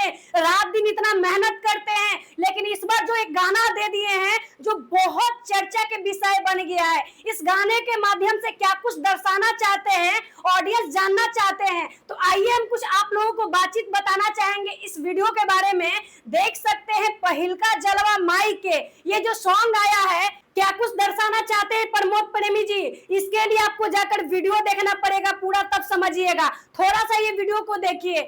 हैं, रात दिन इतना मेहनत करते हैं, लेकिन इस बार जो एक गाना दे दिए हैं जो बहुत चर्चा के विषय बन गया है। इस गाने के माध्यम से क्या कुछ दर्शाना चाहते हैं, ऑडियंस जानना चाहते हैं। तो आइए हम कुछ आप लोगों को बातचीत बताना चाहेंगे इस वीडियो के बारे में। देख सकते हैं पहिलका जलवा माई के ये जो सॉन्ग आया है, क्या कुछ दर्शाना चाहते हैं प्रमोद प्रेमी जी। इसके लिए आपको जाकर वीडियो देखना पड़ेगा पूरा, तब समझिएगा। थोड़ा सा ये वीडियो को देखिए,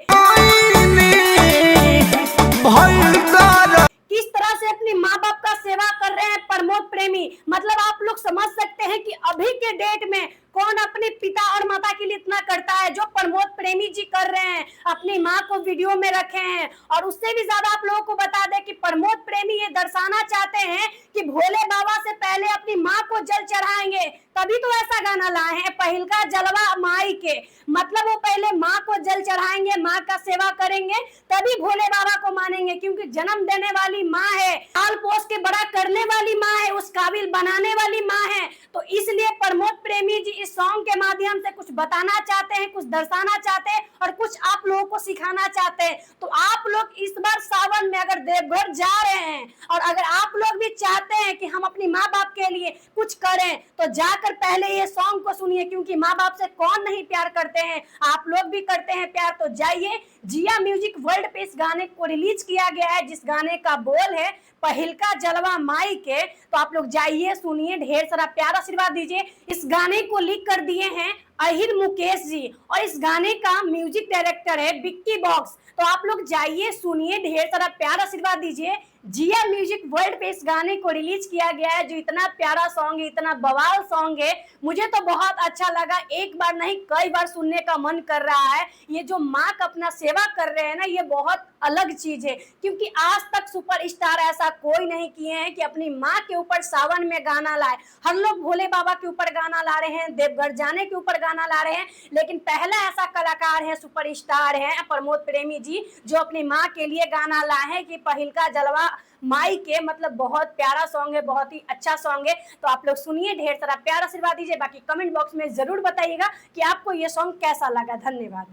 किस तरह से अपनी माँ बाप का सेवा कर रहे हैं प्रमोद प्रेमी। मतलब आप लोग समझ सकते हैं कि अभी के डेट में कौन अपने पिता और माता के लिए इतना करता है जो प्रमोद प्रेमी जी कर रहे हैं। अपनी माँ को वीडियो में रखे हैं। और उससे भी ज्यादा आप लोगों को बता दें कि प्रमोद प्रेमी ये दर्शाना चाहते हैं कि भोले बाबा से पहले अपनी माँ को जल चढ़ाएंगे, तभी तो ऐसा गाना लाए हैं पहिलका जलवा माई के। मतलब वो पहले माँ को जल चढ़ाएंगे, माँ का सेवा करेंगे, तभी भोले बाबा को मानेंगे। क्योंकि जन्म देने वाली माँ है, पाल पोस के बड़ा करने वाली माँ है, उस काबिल बनाने वाली माँ है। तो इसलिए प्रमोद प्रेमी जी इस सॉन्ग के माध्यम से कुछ बताना चाहते हैं, कुछ दर्शाना चाहते हैं और कुछ आप लोगों को सिखाना चाहते हैं। तो आप लोग इस बार सावन में अगर देवघर जा रहे हैं और अगर आप लोग भी चाहते हैं कि हम अपनी माँ बाप के लिए कुछ करें, तो जाकर पहले ये सॉन्ग को सुनिए। क्योंकि माँ बाप से कौन नहीं प्यार करते हैं, आप लोग भी करते हैं प्यार। तो जाइए, जिया म्यूजिक वर्ल्ड पे इस गाने को रिलीज किया गया है, जिस गाने का बोल है पहिलका जलवा माई के। तो आप लोग जाइए, सुनिए, ढेर सारा प्यार आशीर्वाद दीजिए। इस गाने को लिख कर दिए हैं अहिर मुकेश जी और इस गाने का म्यूजिक डायरेक्टर है बिक्की बॉक्स। तो आप लोग जाइए, सुनिए, ढेर सारा प्यार आशीर्वाद दीजिए। जिया म्यूजिक वर्ल्ड पे इस गाने को रिलीज किया गया है, जो इतना प्यारा सॉन्ग है, इतना बवाल सॉन्ग है। मुझे तो बहुत अच्छा लगा, एक बार नहीं कई बार सुनने का मन कर रहा है। ये जो माँ का अपना सेवा कर रहे हैं ना, ये बहुत अलग चीज है। क्योंकि आज तक सुपरस्टार ऐसा कोई नहीं किए हैं कि अपनी माँ के ऊपर सावन में गाना लाए। हर लोग भोले बाबा के ऊपर गाना ला रहे हैं, देवघर जाने के ऊपर गाना ला रहे हैं, लेकिन पहला ऐसा कलाकार है, सुपरस्टार है प्रमोद प्रेमी जी, जो अपनी माँ के लिए गाना लाए हैं कि पहिलका जलवा माई के। मतलब बहुत प्यारा सॉन्ग है, बहुत ही अच्छा सॉन्ग है। तो आप लोग सुनिए, ढेर सारा प्यार आशीर्वाद दीजिए। बाकी कमेंट बॉक्स में जरूर बताइएगा कि आपको ये सॉन्ग कैसा लगा। धन्यवाद।